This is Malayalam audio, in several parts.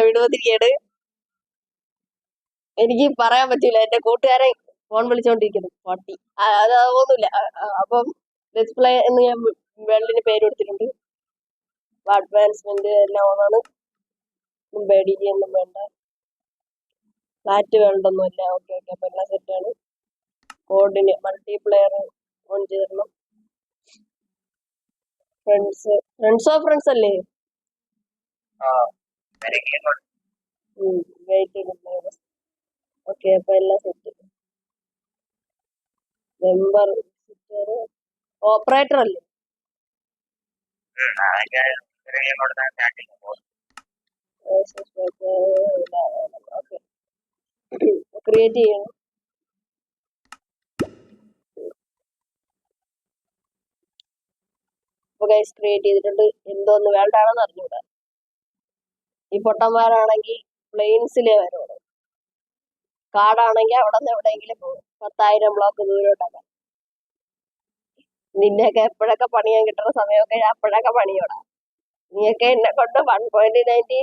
വിടുവതിരിക്കയാണ്. എനിക്ക് പറയാൻ പറ്റില്ല, എന്റെ കൂട്ടുകാരൻ ഫോൺ വിളിച്ചോണ്ടിരിക്കുന്നു പട്ടി. അതൊന്നുമില്ല. അപ്പം ഡിസ്പ്ലേ എന്ന് ഞാൻ വേൾഡിന് പേര് കൊടുത്തിട്ടുണ്ട്. അഡ്വാൻസ്മെന്റ് എല്ലാം ഓണാണ്. പേടിക്കൊന്നും വേണ്ട. ഫ്ലാറ്റ് വേൾഡൊന്നുമില്ല. ഓക്കെ ഓക്കെ, അപ്പൊ എല്ലാം സെറ്റാണ്. കോഡിന് മൾട്ടിപ്ലെയർ ഓൺ ചെയ്തിടണം. ഫ്രണ്ട്സ് അല്ലേ? ഓക്കെ, അപ്പൊ എല്ലാം സെറ്റ്. മെമ്പർ ഓപ്പറേറ്റർ അല്ലേ? ക്രിയേറ്റ് ചെയ്യണം. ഗൈസ് ക്രിയേറ്റ് ചെയ്തിട്ടുണ്ട്. എന്തോന്ന് വേൾഡാണെന്ന് അറിഞ്ഞൂടാ. ഈ പൊട്ടന്മാരാണെങ്കിൽ പ്ലെയിൻസിലേ വരുള്ളൂ. കാടാണെങ്കിൽ അവിടെ നിന്ന് എവിടെയെങ്കിലും പോകും. 10,000 ബ്ലോക്ക് ദൂരോട്ടാക്കാം. നിന്നെയൊക്കെ എപ്പോഴൊക്കെ പണിയാൻ കിട്ടുന്ന സമയമൊക്കെ അപ്പോഴൊക്കെ പണിയോടാ. നീയൊക്കെ എന്നെ കൊണ്ട് 1.90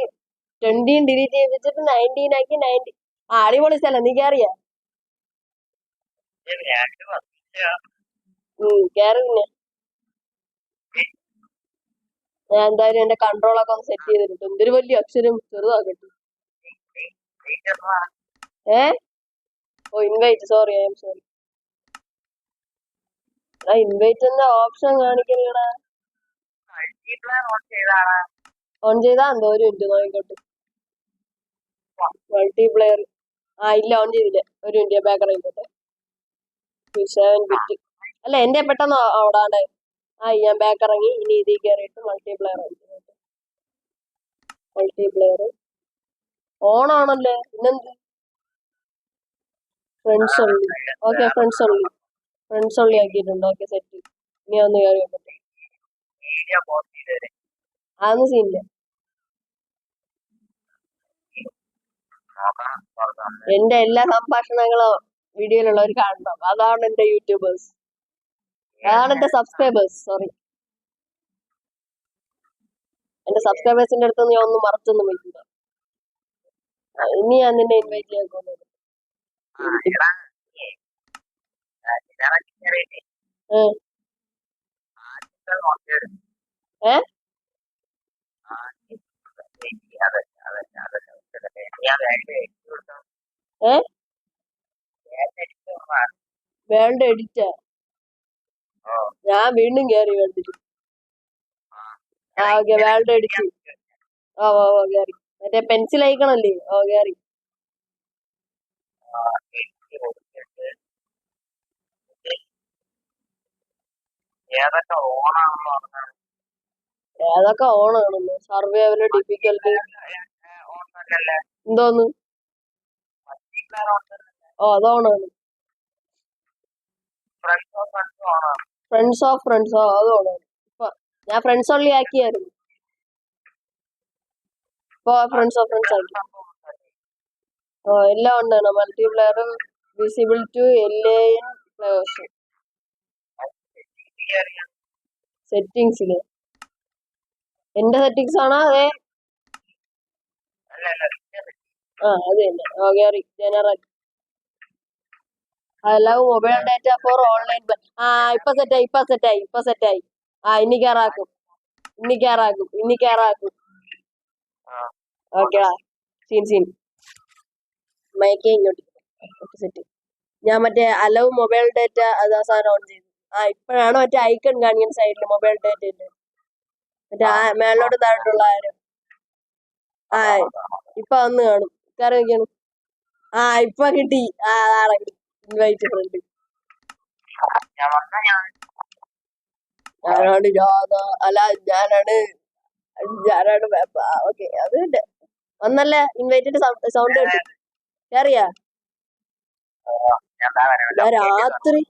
20 ഡിലീറ്റ് ചെയ്തിട്ട് 19 ആക്കി 90. അടിപൊളി സ്ഥലം, നീ കയറിയാ? കേറി. പിന്നെ ഞാൻ എന്തായാലും എന്റെ കൺട്രോളൊക്കെ ഒന്ന് സെറ്റ് ചെയ്തിട്ടുണ്ട്. എന്തൊരു വലിയ അക്ഷരം ചെറുതാക്കട്ടെ. Oh invite, sorry, I'm sorry. ഇൻവൈറ്റിന്റെ ഓപ്ഷൻ കാണിക്കണേടാ. ഓൺ ചെയ്താ എന്തോ? ഒരു മിനിറ്റ് നോക്കിക്കോട്ടെ. മൾട്ടിപ്ലെയർ ഇല്ല, ഓൺ ചെയ്തില്ല. ഒരു മിനിറ്റ്, ബാക്കർ ആയിക്കോട്ടെ. 7 ബിറ്റ് അല്ല, എന്റെ പെട്ടെന്ന് ഓടാണ്ട്. ഞാൻ ബാക്ക് ഇറങ്ങി. ഇനി ഇതിൽ കയറിയിട്ട് മൾട്ടിപ്ലെയർ ഓൺ ആണല്ലേ? പിന്നെന്ത്? ഫ്രണ്ട്സ് ഉള്ളി. ഓക്കെ, ഫ്രണ്ട്സ് ഉള്ളി ആക്കിയിട്ടുണ്ട്. Okay, set. ഇനി ഒന്ന് കയറി നോക്കട്ടെ. അതൊന്നും സീനില്ല. എന്റെ എല്ലാ സംഭാഷണങ്ങളും വീഡിയോയിലുള്ളവർ കാണണം. അതാണ് എന്റെ യൂട്യൂബേഴ്സ്, അതാണ് എന്റെ സബ്സ്ക്രൈബേഴ്സ്. സോറി, എന്റെ സബ്സ്ക്രൈബേഴ്സിന്റെ അടുത്ത് ഞാൻ ഒന്നും മറച്ചൊന്നും വയ്ക്കില്ല. ഇനി ഞാൻ നിന്നെ ഇൻവൈറ്റ് ചെയ്യാൻ പോകുന്നത്. വേൾഡ് എഡിറ്റാ? ഞാൻ വീണ്ടും കയറി വേൾഡിൽ. Okay, world edit. ഓ കയറി. മറ്റേ പെൻസിൽ അയക്കണല്ലേ? കയറി. ഏതൊക്കെ ഓണാണെന്ന്? Survival, difficulty. എന്തോന്ന്? അതോണാണ്. ഫ്രണ്ട്സ് അതോണാണ്. ഇപ്പൊ ഞാൻ ഫ്രണ്ട്സ് ഓൺലി ആക്കിയായിരുന്നു. ഇപ്പൊ ഫ്രണ്ട്സ് ആക്കി. എല്ലാം ഉണ്ടാണ്. Multiplayer, visible to LAN players. സെറ്റിങ്സില് എന്റെ സെറ്റിങ്സ് ആണോ? അതെ, അത് തന്നെ. കയറി. General allow mobile data for online. ഇപ്പൊ സെറ്റായി. ഇനി കയറാക്കും. ഓക്കെടാ. സീൻ മയക്കേ ഇങ്ങോട്ട് സെറ്റ്. ഞാൻ മറ്റേ അലവ് മൊബൈൽ ഡാറ്റ അത് ആ സാധനം ഓൺ ചെയ്തു. ഇപ്പോഴാണ് മറ്റേ ഐക്കൺ കാണിക്കുന്ന സൈഡില് മൊബൈൽ ഡാറ്റയില് മറ്റേ മേലോട്ട് താഴോട്ടുള്ള ആരും. ഇപ്പൊ വന്ന് കാണും. കയറി വയ്ക്കണം. ഇപ്പൊ കിട്ടി. Invite front. ഞാനാണ് രാധ. അല്ല, ഞാനാണ്. ഓക്കെ, അത് തന്നെ. വന്നല്ലേ ഇൻവൈറ്റിന്റെ സൗണ്ട് കേട്ടു. കയറിയാ? രാത്രി.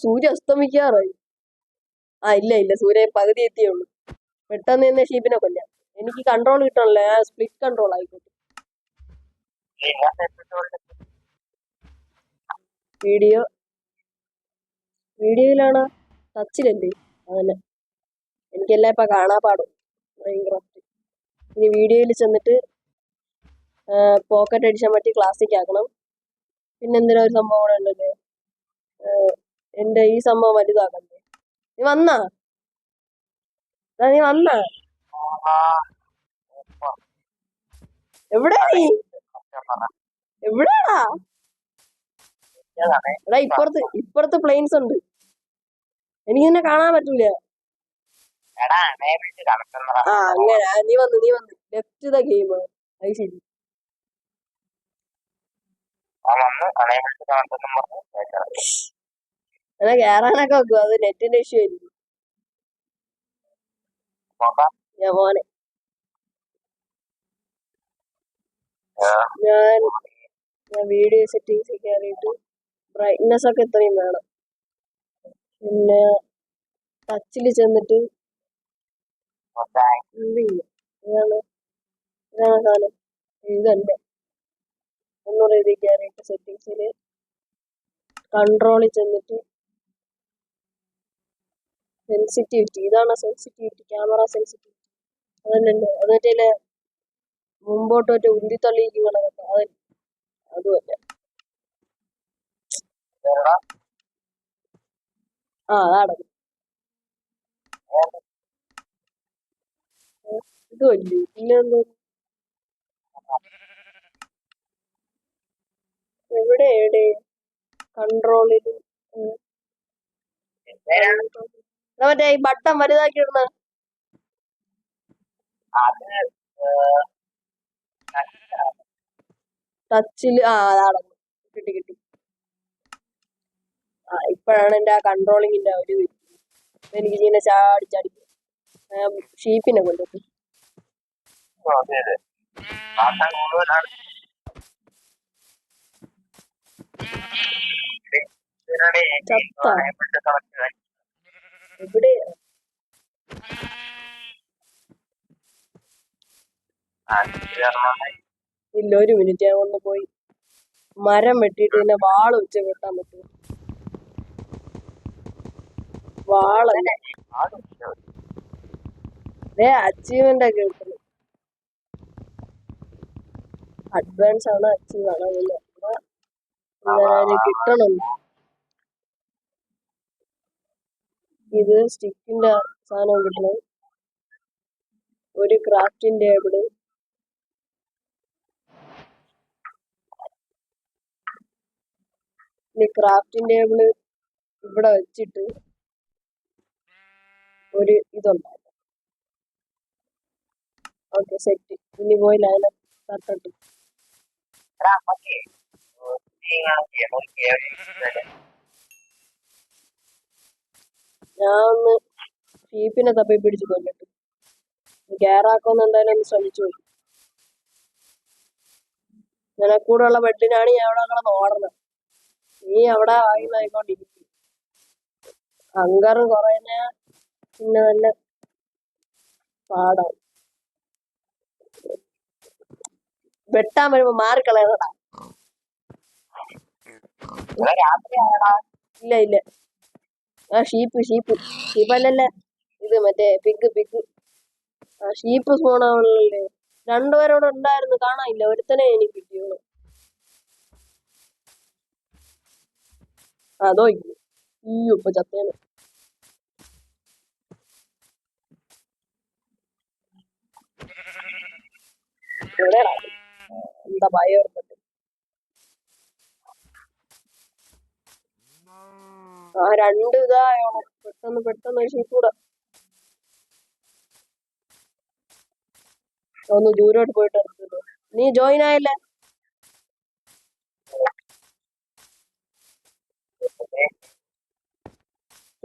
സൂര്യ അസ്തമിക്കാറായി. ഇല്ല, സൂര്യ പകുതി എത്തിയേ ഉള്ളൂ. പെട്ടെന്ന് തന്നെ ഷീപ്പിനെ കൊല്ലാം. എനിക്ക് കൺട്രോൾ കിട്ടണല്ലേ. സ്പ്ലിറ്റ് കൺട്രോൾ ആയിക്കോട്ടെ. വീഡിയോയിലാണ്, ടച്ചിലല്ലേ? അതന്നെ. എനിക്കെല്ലാം ഇപ്പൊ കാണാ പാടും ഭയങ്കര. ഇനി വീഡിയോയിൽ ചെന്നിട്ട് പോക്കറ്റ് അടിച്ചാൻ പറ്റി ക്ലാസ്സിക് ആക്കണം. പിന്നെ എന്തിനാ ഒരു സംഭവം കൂടെ ഉണ്ടല്ലേ, എന്റെ ഈ സംഭവം വലുതാക്കണ്ടേ. നീ വന്നാ നീ വന്നാ എവിടെയാ നീ? എവിടെയാടാ? എടാ ഇപ്പുറത്ത് പ്ലെയിൻസ് ഉണ്ട്, എനിക്ക് നിന്നെ കാണാൻ പറ്റൂല. ആ അങ്ങനെ നീ വന്ന് ലെഫ്റ്റ് ദ ഗെയിം. അത് ശരി. എടാ കേറാനൊക്കെ വെക്കും, അത് നെറ്റിന്റെ ഇഷ്യൂ ആയിരിക്കും. ഞാൻ മോനെ ഞാൻ വീഡിയോ സെറ്റിംഗ്സിൽ കയറിയിട്ട് ബ്രൈറ്റ്നെസ് ഒക്കെ ഇത്രയും വേണം. പിന്നെ ടച്ചിൽ ചെന്നിട്ട് എന്ത് ചെയ്യും, ഇതാണ് സാധനം, ഇതല്ലേ. ഒന്നുകൂടെ ഇതിൽ കയറിയിട്ട് സെറ്റിംഗ്സിൽ കൺട്രോളിൽ ചെന്നിട്ട് സെൻസിറ്റിവിറ്റി, ഇതാണ് സെൻസിറ്റിവിറ്റി, ക്യാമറ സെൻസിറ്റിവിറ്റി. അതല്ലല്ലോ, അത് മറ്റേ മുമ്പോട്ട് മറ്റേ ഉന്തിത്തള്ളിയിരിക്കുന്നതൊക്കെ അതുമല്ല. ആ അതാണ് ഇതുമല്ലേ. പിന്നെ എവിടെ കൺട്രോളിൽ മറ്റേ ഈ ബട്ടൺ വലുതാക്കി ഇടുന്ന ടച്ചില്. ആ അതാണ്, കിട്ടി. ആ ഇപ്പോഴാണ് എന്റെ ആ കൺട്രോളിങ്ങിന്റെ ഒരു എനിക്ക് ഇങ്ങനെ ചാടി ഷീപ്പിനെ കൊണ്ടിട്ട് എവിടെ ഇല്ല. ഒരു മിനിറ്റ്, ഞാൻ ഒന്ന് പോയി മരം വെട്ടിയിട്ട് പിന്നെ വാള് വെച്ച് വെട്ടാൻ പറ്റും. വാളല്ല, അച്ചീവ്മെന്റ് ഒക്കെ കിട്ടുന്നു. അഡ്വാൻസ് ആണ്, അച്ചീവ് ആണ്, എന്തായാലും കിട്ടണം. ഇത് സ്റ്റിക്കിന്റെ സാധനം കിട്ടണം, ഒരു ക്രാഫ്റ്റിംഗ് ടേബിള്, ക്രാഫ്റ്റിംഗ് ടേബിള് ഇവിടെ വെച്ചിട്ട് ഒരു ഇതുണ്ടാക്കാം. Okay set. ഇനി പോയി ലൈനപ്പ് തട്ടിട്ട് ഞാൻ ഒന്ന് ഷീപ്പിനെ തപ്പി പിടിച്ച് കൊല്ലിട്ട് ഗ്യാറാക്കൊന്ന് എന്തായാലും ഒന്ന് ശ്രമിച്ചു പോയി. നിനക്കൂടെ ഉള്ള ബെഡിനാണ് ഞാൻ അവിടെ കിടന്ന് ഓടണം. നീ അവിടെ വായിക്കൊണ്ടിരിക്കും. ഹങ്കറും കുറയുന്ന പിന്നെ നല്ല പാടാണ്. വെട്ടാൻ വരുമ്പോ മാറിക്കളയണടാ. ഇല്ല ആ ഷീപ്പല്ലല്ലേ, ഇത് മറ്റേ പിഗ്. ആ ഷീപ്പ് സ്പോണാണല്ലേ. രണ്ടുപേരോട് ഉണ്ടായിരുന്നു, കാണാനില്ല. ഒരുത്തനെ എനിക്ക് കിട്ടിയുള്ളൂ. അതോ ഇപ്പൊ ചത്തേന്. എന്താ ഭയം. ആ രണ്ട് ഇതായോ, പെട്ടെന്ന് ഒരു ഷീപ്പ് കൂടെ ഒന്ന് ദൂരോട്ട് പോയിട്ട് എടുത്തത്. നീ ജോയിൻ ആയല്ലേ?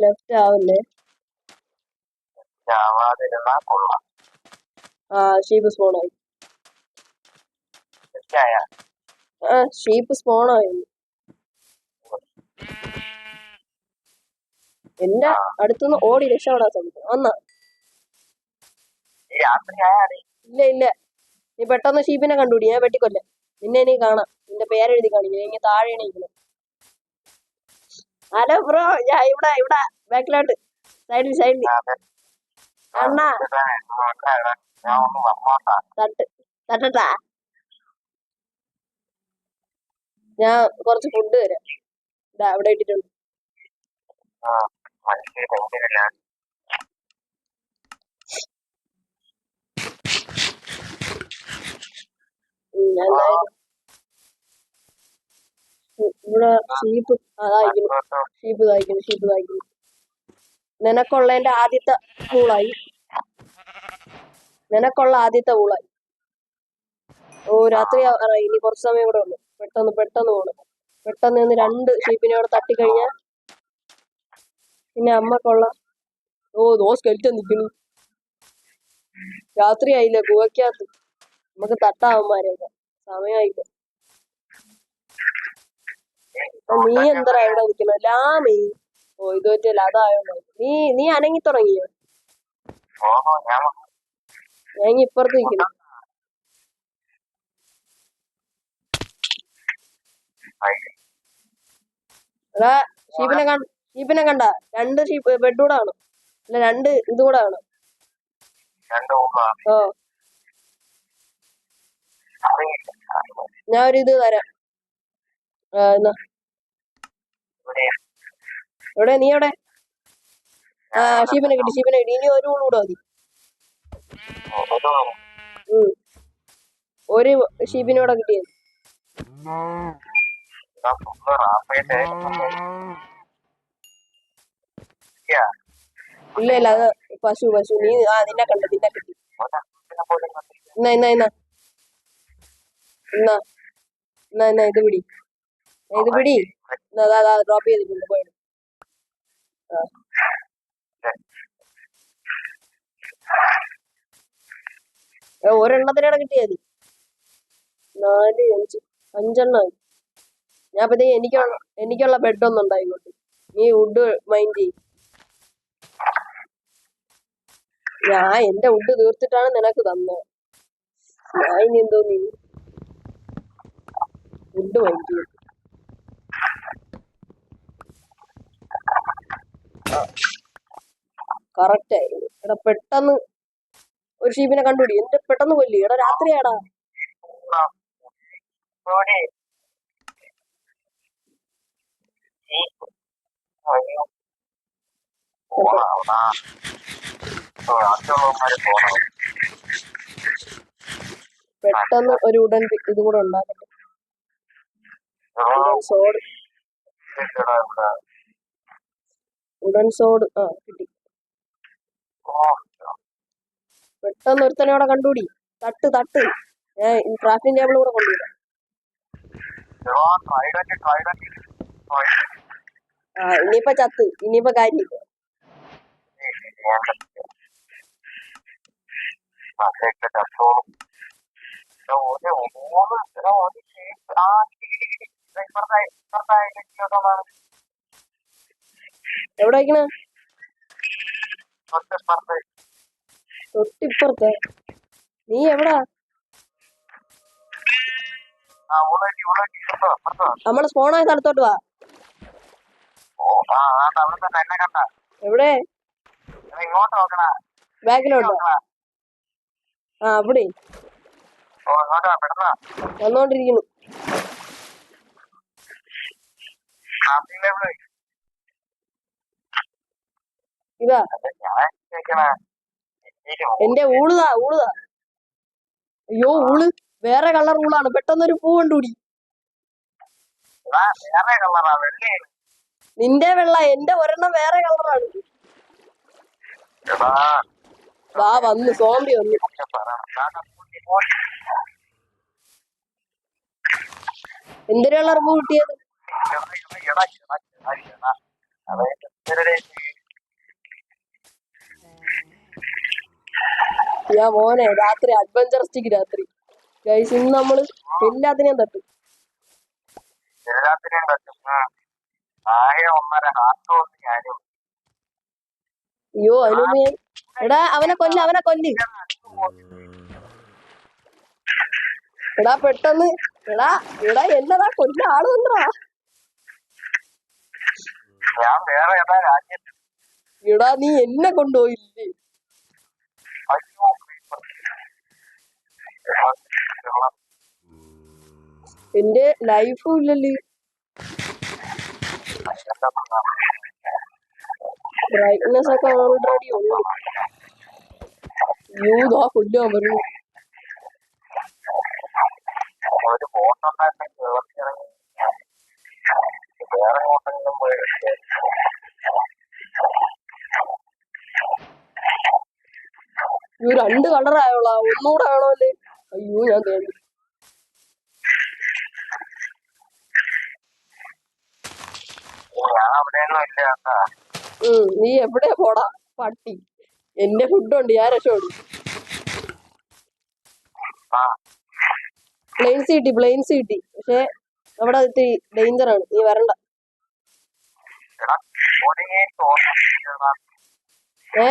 ലെഫ്റ്റ് ആവല്ലേ. ആ ഷീപ്പ് സ്പോണായി. ആ ഷീപ്പ് സ്പോണായി. എന്റെ അടുത്തുനിന്ന് ഓടി രക്ഷപ്പെടാൻ ശ്രമിക്കും. വന്നാ ഇല്ല നീ പെട്ടെന്ന് ഷീപ്പിനെ കണ്ടുപിടി, ഞാൻ വെട്ടിക്കൊല്ലേ. നിന്നെ നീ കാണാം, നിന്റെ പേരെഴുതി കാണിക്കും. ഇങ്ങനെ താഴെ ഇരിക്കണം. ഹലോ ബ്രോ, ഞാൻ ഇവിടെ ബാക്കിലോട്ട് സൈഡിൽ അണ്ണാ തട്ടട്ടാ. ഞാൻ കുറച്ച് ഫുഡ് തരാം. ഇതാ അവിടെ ഇട്ടിട്ടുണ്ട്. എന്തായാലും ഇവിടെ ഷീപ്പ് അതായിരിക്കുന്നു. ഷീപ്പ് കായ്ക്കുന്നു. നിനക്കുള്ളതിന്റെ ആദ്യത്തെ പൂളായി. ഓ രാത്രി ഇനി കുറച്ച് സമയം കൂടെ ഉള്ളു. പെട്ടെന്ന് പോകണം. പെട്ടെന്ന് നിന്ന് 2 ഷീപ്പിനെ അവിടെ തട്ടിക്കഴിഞ്ഞാൽ പിന്നെ അമ്മക്കുള്ള സ്കെൽറ്റൻ നിൽക്കുന്നു. രാത്രിയായില്ലേ ഗുഹയ്ക്കകത്ത്. നമുക്ക് തട്ടാവന്മാരെയൊക്കെ. സമയമായില്ല. നീ എന്താ ഇവിടെ നിൽക്കുന്നത്? ലാമേ ഇത് പറ്റിയല്ല. അതായോണ്ടോ നീ അനങ്ങി തുടങ്ങിയോ? ഞാൻ ഇപ്പുറത്ത് നിൽക്കുന്നു. എടാ ഷീപ്പിനെ കണ്ട? 2 ഷീപ്പ് ബെഡ് കൂടെ ആണ്. അല്ല 2 ഇത് കൂടെ ആണ്. ഞാൻ ഒരു ഇത് തരാം. എവിടെ നീ എവിടെ? ഷീപ്പിനെ കിട്ടി. ഇനി ഒരു കൂടെ മതി. ഒരു ഷീപ്പിനോടെ കിട്ടിയത്. ഇല്ല അത് പശു നീ നിന്നെ കിട്ടി. എന്നാ ഇത് പിടി. ഡ്രോപ്പ് ചെയ്തിട്ടുണ്ട്. പോയി ഒരെണ്ണത്തിനോടെ കിട്ടിയാ മതി. 4 5 5 ഞാൻ അപ്പത്തേ എനിക്കുള്ള ബെഡ് ഒന്നും ഉണ്ടായിക്കോട്ടെ. നീ വുഡ് മൈൻഡ് ചെയ്യും. ഞാൻ എന്റെ വുഡ് തീർത്തിട്ടാണ് നിനക്ക് തന്നത്. ഞാൻ ഇനി എന്തോ നീ വുഡ് മൈൻഡ് ചെയ്യും. കറക്റ്റ് ആയിരുന്നു. എടാ പെട്ടെന്ന് ഒരു ഷീപ്പിനെ കണ്ടുപിടി. എന്റെ പെട്ടെന്ന് കൊല്ലി. എടാ രാത്രിയാടാ. പെട്ടെന്ന് ഒരു ഉടൻ ഇത് കൂടെ ഉണ്ടാക്കട്ടെ. ഉടൻ സോഡ് കിട്ടി. പെട്ടെന്ന് ഒരുത്തനോടെ കണ്ടുപിടി. തട്ട് ഞാൻ ക്രാഫ്റ്റിംഗ് ടേബിൾ കൂടെ കൊണ്ടുവരാം. ഇനിയിപ്പോ ചത്ത്. ഇനിയിപ്പോ കാര്യമില്ല. എവിടെ വയ്ക്കണ? തൊട്ടിപ്പുറത്ത്. നീ എവിടാ? നമ്മള് സ്പോണായ സ്ഥലത്തോട്ട് വാ. എവിടെ? ബാക്കിലോട്ടോ? അവിടെ വന്നോണ്ടിരിക്കുന്നു. ഇതാ എന്റെ ഊളുതാ. അയ്യോ ഊള് വേറെ കളർ ഊളാണ്. പെട്ടെന്നൊരു പൂ കണ്ടുപിടി. നിന്റെ വെള്ള, എന്റെ ഒരെണ്ണം വേറെ കളറാണ്. വന്ന് സോംബി വന്നു. എന്തൊരു കളർ പൂ കിട്ടിയത്? മോനെ രാത്രി അഡ്വഞ്ചറിസ്റ്റിക് രാത്രി. ഗൈസ് ഇന്ന് നമ്മള് എല്ലാത്തിനെയും തട്ടും. അയ്യോ അതിനൊന്നും ഞാൻ എടാ അവനെ കൊല്ല്. എടാ പെട്ടെന്ന് എടാ എന്നതാ കൊല്ല ആള് വന്നടാ. എടാ നീ എന്നെ കൊണ്ടുപോയില്ലേ? എന്റെ ലൈഫും ഇല്ലല്ലേ. ബ്രൈറ്റ്നെസ് ഒക്കെ ഓൾറെഡി ഉണ്ട്. യൂതാ കൊല്ലാൻ വരുന്നു. രണ്ട് കളറായോളാ, ഒന്നുകൂടെ ആണോല്ലേ? അയ്യോ ഞാൻ തേടി. നീ എവിടെ പോടാ പട്ടി. എന്റെ ഫുഡുണ്ട്, ഞാൻ രക്ഷപ്പെടും. പ്ലെയിൻസ് കിട്ടി. പക്ഷെ അവിടെ ഇത്തിരി ഡേഞ്ചറാണ്, നീ വരണ്ട. ഏ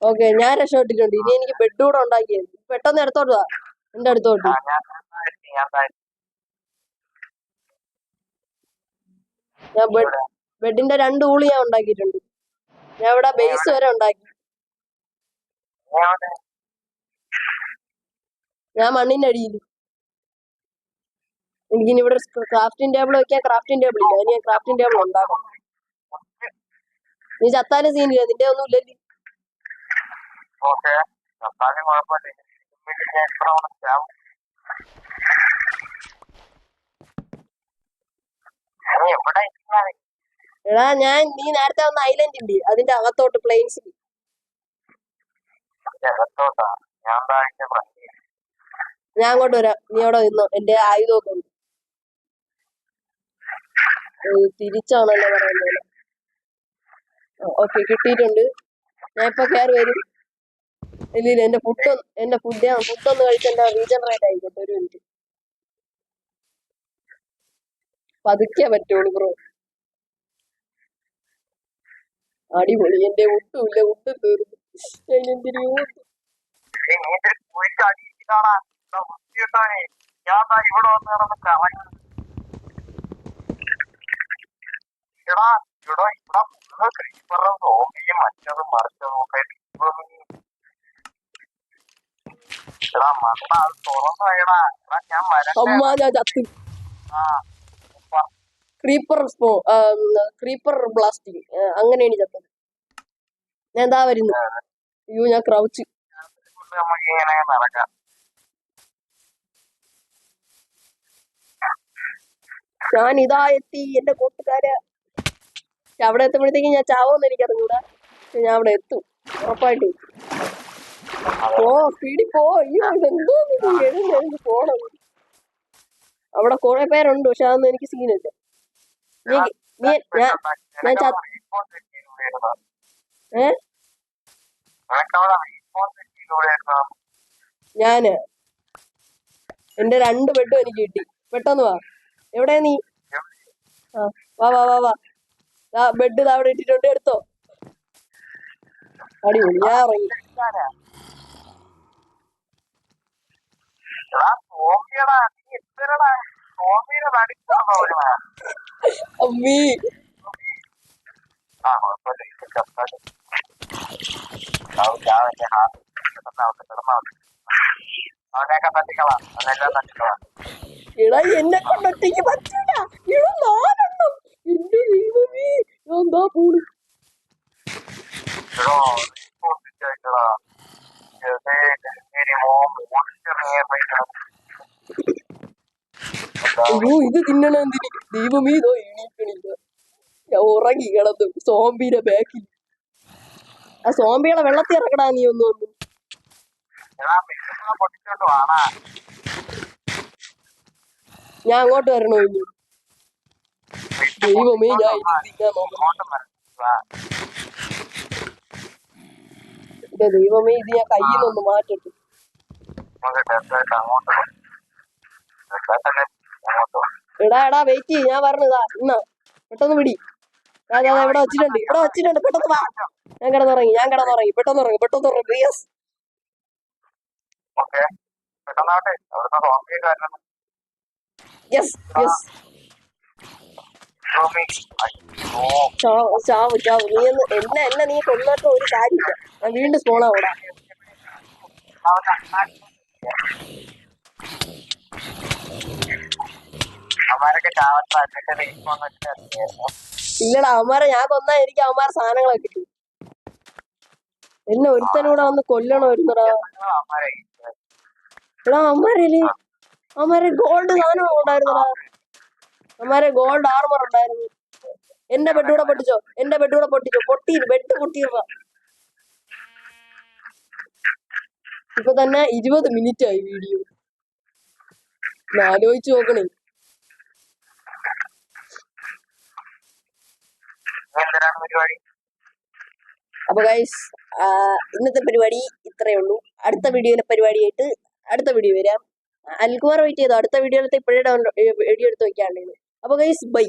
ഓക്കെ, ഞാൻ രക്ഷപ്പെട്ടിട്ടുണ്ട്. ഇനി എനിക്ക് ബെഡ് കൂടെ ഉണ്ടാക്കിയത്. പെട്ടെന്ന് എടുത്തോട്ട് വാ എന്റെ അടുത്തോട്ട്. ഞാൻ ബെഡിന്റെ 2 ഊള് ഞാൻ ഉണ്ടാക്കിയിട്ടുണ്ട്. ഞാൻ ഇവിടെ ബേസ് വരെ ഉണ്ടാക്കി. ഞാൻ മണ്ണിന്റെ അടിയിൽ. എനിക്കിനി ഇവിടെ ക്രാഫ്റ്റിംഗ് ടേബിൾ വെക്കാൻ ക്രാഫ്റ്റിംഗ് ടേബിൾ ഇല്ല. ഇനി ക്രാഫ്റ്റിംഗ് ടേബിൾ ഉണ്ടാക്കണം. നീ ചത്താലും സീനില്ല, നിന്റെ ഒന്നും ഇല്ലല്ലേ. എടാ നീ നേരത്തെ വന്ന ഐലൻഡ് ഇല്ലേ, അതിന്റെ അകത്തോട്ട് പ്ലെയിൻസിൽ. ഞാൻ അങ്ങോട്ട് വരാം, നീ അവിടെ നിന്നോ. എന്റെ ആയുധമൊക്കെ ഉണ്ട്. തിരിച്ചാണല്ലോ പറയുന്നത്. ഓക്കെ, കിട്ടിയിട്ടുണ്ട്. ഞാൻ ഇപ്പൊ കയറി വരും. ഇല്ല എന്റെ ഫുഡൊന്ന് കഴിച്ച് എന്റെ റീജനറേറ്റ് ആയിക്കോട്ടെ. ഒരു മിനിറ്റ്, പതുക്കെ പറ്റുള്ളൂ ബ്രോ. അടിപൊളി. എന്റെ ഒട്ടുമില്ല, ഒട്ടും തീർന്നു. എന്തിനു അമ്മ ഞാൻ ചത്ത്. ക്രീപ്പർ ബ്ലാസ്റ്റിംഗ്, അങ്ങനെയാണ് ചത്തത്. ഞാൻ എന്താ വരുന്നു. അയ്യോ ഞാൻ ക്രൗച്ച്. ഞാൻ ഇതാ എത്തി എന്റെ കൂട്ടുകാര്. അവിടെ എത്തുമ്പോഴത്തേക്കും ഞാൻ ചാവോന്ന് എനിക്കറിഞ്ഞൂടാ. ഞാൻ അവിടെ എത്തും ഉറപ്പായിട്ടും. സ്പീഡിൽ പോ. അയ്യോ ഇതെന്തോന്ന് എഴുന്നേക്ക് പോണം. അവിടെ കുറെ പേരുണ്ട്, പക്ഷെ അതൊന്നും എനിക്ക് സീനില്ല. ഞാന് എന്റെ 2 ബെഡും എനിക്ക് കിട്ടി. പെട്ടെന്ന് വാ. എവിടെ നീ? വാ വാ വാ വാ. ബെഡ് അവിടെ ഇട്ടിട്ടുണ്ട്, എടുത്തോ. അടിപൊളി. ഞാൻ ഇറങ്ങി. അമ്മീ എടാ എന്നെ കൊണ്ടൊറ്റയ്ക്ക് പറ്റൂല. എടാ 4 എണ്ണം. എന്റെ ദൈവമേ, ഞാൻ എന്താ പോണു. അയ്യോ ഇത് തിന്നണെന്തിന്. ദൈവമേ ഇതോ എണീക്കണില്ല. ഞാൻ ഉറങ്ങി കിടന്നു സോംബിയുടെ ബാക്കിൽ. ആ സോംബികളെ വെള്ളത്തിൽ ഇറക്കടാ നീ ഒന്നും. ഞാൻ അങ്ങോട്ട് വരണോ ഇനി? ദൈവമേ ഞാൻ ഇനി തിന്നാൻ നോക്കണം. എന്റെ ദൈവമേ, ഇത് ഞാൻ കയ്യിൽ നിന്നൊന്ന് മാറ്റട്ടെ. എടാ വെയിറ്റ് ചെയ്യ്, ഞാൻ പറഞ്ഞതാ. ഇന്ന പെട്ടെന്ന് പിടി. അതെ ഇവിടെ വെച്ചിട്ടുണ്ട് പെട്ടെന്ന് വാ. ഞാൻ കിടന്നുറങ്ങി പെട്ടെന്ന് ഉറങ്ങി യെസ്. Yes yes. ചാവ് നീ എന്നെ നീ കൊന്നിട്ട് ഒരു കാര്യമില്ല. ഞാൻ വീണ്ടും സ്പോണാ കൂടാ. ഇല്ലടാ അവന്മാരെ ഞാൻ കൊന്നാ എനിക്ക് അവന്മാരെ സാധനങ്ങളൊക്കെ കിട്ടും. എന്നെ ഒരുത്തനൂടെ വന്ന് കൊല്ലണമായിരുന്നടാ. എടാ അവന്മാരെ ഗോൾഡ് സാധനം ഉണ്ടായിരുന്നടാ. അവന്മാരെ ഗോൾഡ് ആർമർ ഉണ്ടായിരുന്നു. എന്റെ ബെഡൂടെ പൊട്ടിച്ചോ. ബെഡ് പൊട്ടിയപ്പോ ഇപ്പൊ തന്നെ 20 മിനിറ്റ് ആയി വീഡിയോ. ആലോചിച്ച് നോക്കണേ. അപ്പൊ ഗൈസ് ഇന്നത്തെ പരിപാടി ഇത്രയേ ഉള്ളൂ. അടുത്ത വീഡിയോയിലെ പരിപാടിയായിട്ട് അടുത്ത വീഡിയോ വരാം. അൽക്കുമാർ വെയിറ്റ് ചെയ്തോ. അടുത്ത വീഡിയോയിലത്തെ ഇപ്പോഴേ വീഡിയോ എടുത്ത് വെക്കാനുള്ളത്. അപ്പൊ ഗൈസ് ബൈ.